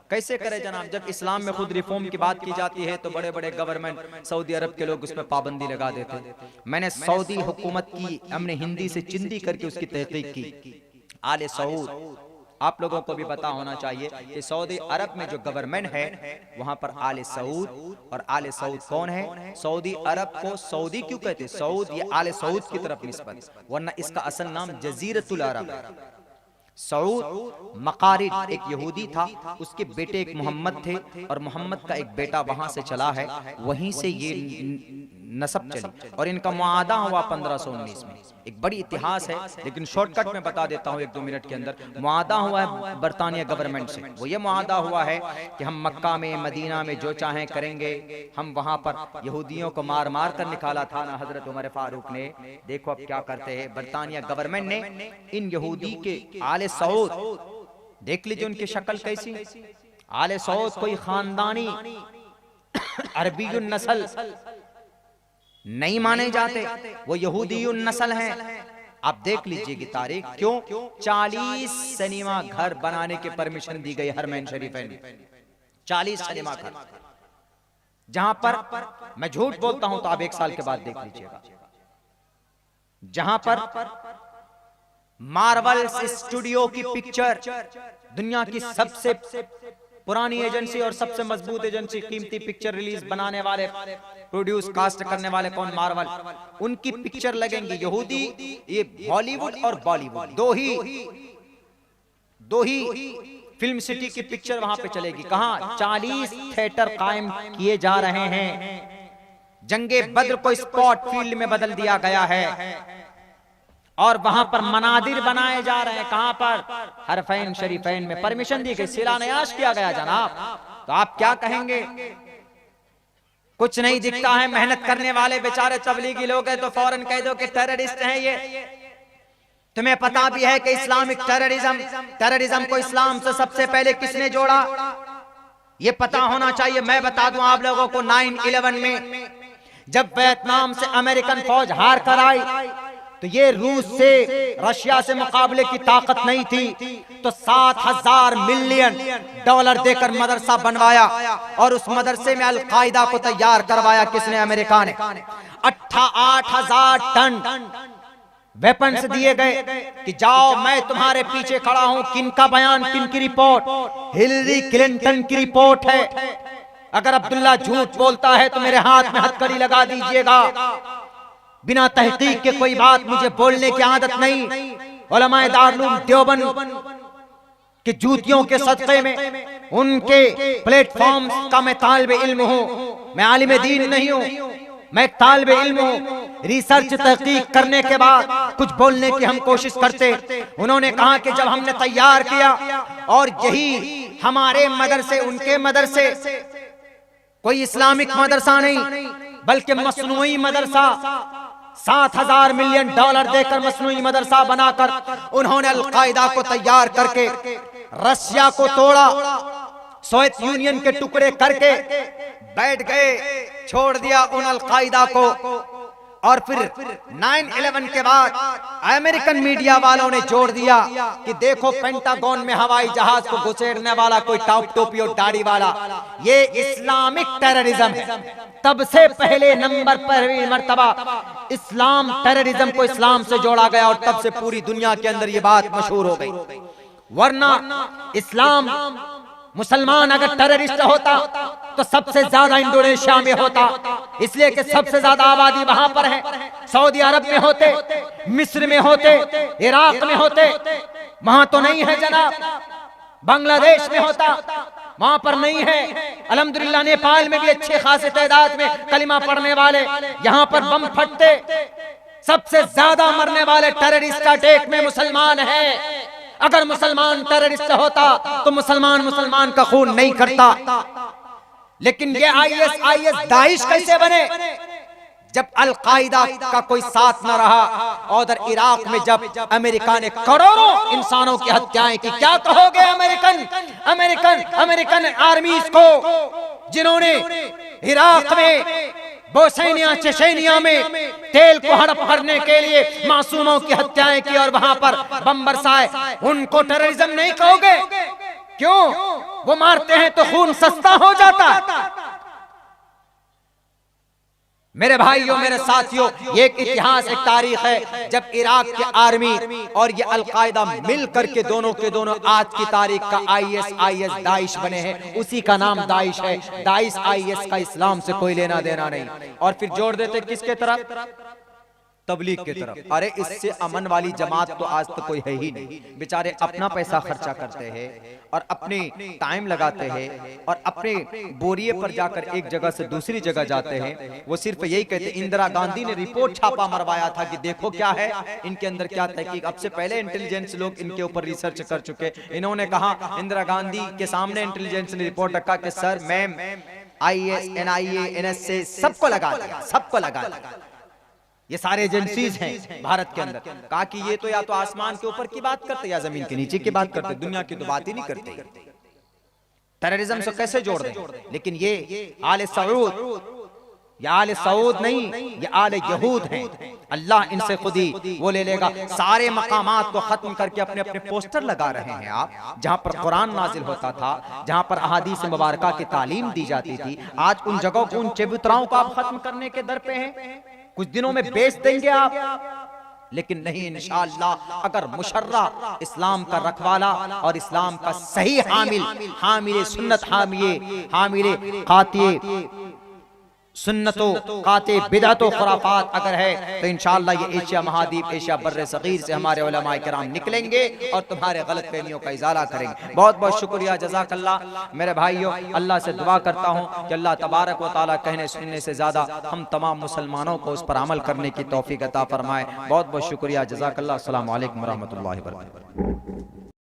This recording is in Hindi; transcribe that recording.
कैसे करे जनाब? जब इस्लाम में खुद रिफॉर्म की बात की जाती है तो बड़े बड़े गवर्नमेंट सऊदी अरब के लोग उसमें पाबंदी लगा देते। मैंने सऊदी हुकूमत की हमने हिंदी से चिंदी करके उसकी तहकीक की। आले सऊद, आप लोगों को भी पता होना चाहिए कि सऊदी अरब में जो गवर्नमेंट है वहां पर आले सऊद, और आले सऊद कौन है? सऊदी अरब को सऊदी क्यों कहते? सऊद ये आले सऊद की तरफ निस्बत, वरना इसका असल नाम जजीरतुल अरब है। सऊद मकारिद एक यहूदी था, उसके बेटे एक मोहम्मद थे, और मोहम्मद का एक बेटा वहां से चला है, वहीं से ये नसब चली, और इनका मुआहदा हुआ 1519 में। एक बड़ी इतिहास है, लेकिन शॉर्टकट में बता देता हूँ 1-2 मिनट के अंदर। मुआहदा हुआ है बरतानिया गवर्नमेंट से। वो ये मुआहदा हुआ है कि हम मक्का में मदीना में जो चाहें करेंगे। हम वहां पर यहूदियों को मार मार कर निकाला था ना हजरत उमर फारूक ने। देखो अब क्या करते हैं बरतानिया गवर्नमेंट ने इन यहूदी के आले सऊद, देख लीजिए उनकी शक्ल कैसी। आले सऊद कोई खानदानी अरबीयुन नस्ल नहीं माने जाते, वो यहूदीयुन नस्ल हैं। आप देख लीजिए की तारीख। क्यों? 40 सिनेमा घर बनाने की परमिशन दी गई हरमैन शरीफ में। 40 सिनेमा घर, जहां पर मैं झूठ बोलता हूं तो आप 1 साल के बाद देख लीजिएगा, जहां पर मार्वल स्टूडियो की पिक्चर, दुनिया की सबसे पुरानी एजेंसी और सबसे मजबूत एजेंसी, कीमती पिक्चर रिलीज बनाने वाले, प्रोड्यूस कास्ट करने वाले कौन? मार्वल। उनकी पिक्चर लगेंगी यहूदी, ये हॉलीवुड और बॉलीवुड दो ही फिल्म सिटी की पिक्चर वहां पे चलेगी। कहां? 40 थिएटर कायम किए जा रहे हैं। जंगे बद्र को स्पॉट फील्ड में बदल दिया गया है, और वहां पर मनादिर बनाए जा रहे हैं। कहां पर? हरफैन शरीफैन में परमिशन दी गई, शिलान्यास किया गया जनाब। तो आप क्या कहेंगे? कुछ नहीं दिखता है, मेहनत करने वाले बेचारे तबलीगी लोग हैं तो फौरन कह दो कि टेररिस्ट हैं ये। तुम्हें पता भी है कि इस्लामिक टेररिज्म को इस्लाम से सबसे पहले किसने जोड़ा? ये पता होना चाहिए। मैं बता दूं आप लोगों को, 9/11 में जब वियतनाम से अमेरिकन फौज हार कर आई तो ये रूस से, रशिया से मुकाबले की ताकत नहीं थी, तो 7,000 मिलियन डॉलर देकर मदरसा बनवाया, और उस मदरसे में अल-कायदा को तैयार करवाया किसने? अमेरिका ने। 8,000 टन वेपन्स दिए गए कि जाओ मैं तुम्हारे पीछे खड़ा हूं। किन का बयान, किन की रिपोर्ट? हिलरी क्लिंटन की रिपोर्ट है। अगर अब्दुल्ला झूठ बोलता है तो मेरे हाथ में हथकड़ी लगा दीजिएगा। बिना तहकीक के कोई बात मुझे बोलने की आदत नहीं। उलमाए दारुल देवबंद के जूतियों के सदक़े में, उनके प्लेटफॉर्म का मैं तालिबे इल्म हूं। मैं आलिम दीन नहीं हूं, मैं तालिबे इल्म हूं। रिसर्च तहकीक करने के बाद कुछ बोलने की हम कोशिश करते। उन्होंने कहा कि जब हमने तैयार किया, और यही हमारे मदरसे, उनके मदरसे कोई इस्लामिक मदरसा नहीं बल्कि मसनूई मदरसा, 7,000 मिलियन डॉलर देकर मसनूई मदरसा बनाकर उन्होंने अल-कायदा को तैयार करके रशिया को तोड़ा, सोवियत यूनियन के टुकड़े करके बैठ गए, छोड़ दिया उन अल-कायदा को। और फिर 9/11 के बाद अमेरिकन मीडिया वालों ने जोड़ दिया कि देखो पेंटागन में हवाई जहाज को घुसेड़ने वाला कोई टॉप टोपी और दाढ़ी वाला, ये इस्लामिक टेररिज्म है। तब से पहले नंबर पर मर्तबा इस्लाम, टेररिज्म को इस्लाम से जोड़ा गया, और तब से पूरी दुनिया के अंदर ये बात मशहूर हो गई। वरना इस्लाम, मुसलमान अगर टेररिस्ट होता तो सबसे ज्यादा इंडोनेशिया में होता, इसलिए कि सबसे ज्यादा आबादी वहां पर है। सऊदी अरब में होते, मिस्र में होते, इराक में होते, वहां तो नहीं है जनाब। बांग्लादेश में होता, वहां पर नहीं है। अल्हम्दुलिल्लाह नेपाल में भी अच्छे खासे तादाद में कलिमा पढ़ने वाले, यहाँ पर बम फटते। सबसे ज्यादा मरने वाले टेररिस्ट अटैक में मुसलमान है। अगर मुसलमान टेररिस्ट होता तो मुसलमान का खून नहीं करता। लेकिन ये IS दाइश कैसे बने? जब अल-कायदा का कोई साथ न रहा। और उधर इराक में जब अमेरिका ने करोड़ों इंसानों की हत्याएं की, क्या कहोगे अमेरिकन आर्मीज को, जिन्होंने इराक में, बोस्निया चेचेनिया में तेल को हड़प करने के लिए मासूमों की हत्याएं की और वहां पर बम बरसाए, उनको टेररिज्म नहीं कहोगे? क्यों? वो मारते हैं तो खून सस्ता हो जाता। मेरे भाइयों, मेरे साथियों, ये एक इतिहास, एक तारीख है जब इराक के आर्मी और ये अलकायदा मिल करके दोनों के दोनों आज की तारीख का ISIS दाइश बने हैं। उसी का नाम दाइश है। दाइश IS का इस्लाम से कोई लेना देना नहीं। और फिर जोड़ देते किसके तरफ? तबलीग की तरफ। अरे इससे अमन वाली जमात तो आज तक कोई है ही नहीं। बेचारे अपना पैसा खर्चा करते हैं और अपने टाइम लगाते हैं और अपने बोरिए पर जाकर एक जगह से दूसरी जगह जाते हैं। वो सिर्फ यही कहते। इंदिरा गांधी ने रिपोर्ट छापा मरवाया था कि देखो क्या है इनके अंदर, क्या तहकीक। अब से पहले इंटेलिजेंस लोग इनके ऊपर रिसर्च कर चुके। इन्होंने कहा, इंदिरा गांधी के सामने इंटेलिजेंस ने रिपोर्ट रखा कि sir ma'am IS NIA NSA सबको लगा दिया, सबको लगा दिया। ये सारे एजेंसीज हैं भारत के अंदर। कहा कि ये तो या तो आसमान के ऊपर की बात करते या जमीन के नीचे की बात करते, दुनिया की तो बात ही नहीं करते। टेररिज्म से कैसे जोड़ दें? लेकिन ये आले सऊद, ये आले सऊद नहीं, ये आले यहूद हैं। अल्लाह इनसे खुद ही वो ले लेगा। सारे मकामात को खत्म करके अपने अपने पोस्टर लगा रहे हैं आप। जहां पर कुरान नाजिल होता था, जहां पर अहादीस मुबारका की तालीम दी जाती थी, आज उन जगहों को, उन चबूतराओं को आप खत्म करने के दर पे हैं। कुछ दिनों में बेच देंगे आप। लेकिन नहीं, इंशाअल्लाह अगर मुशर्रा इस्लाम का रखवाला और इस्लाम का सही हामिल सुन्नत, हामिल कातिए सुन्नतो काते बिदअतो खुराफात अगर है तो इंशाअल्लाह ये एशिया महाद्वीप, एशिया बर्रे सगीर से हमारे उलमाए किराम निकलेंगे और तुम्हारे गलत फहमियों का इजाला करेंगे। बहुत बहुत शुक्रिया, जज़ाकल्लाह। मेरे भाइयों, अल्लाह से दुआ करता हूँ कि अल्लाह तबारक व तआला कहने सुनने से ज़्यादा हम तमाम मुसलमानों को उस पर अमल करने की तौफीक अता फरमाए। बहुत बहुत शुक्रिया, जज़ाकल्लाह। अस्सलामु अलैकुम व रहमतुल्लाहि व बरकातुहू।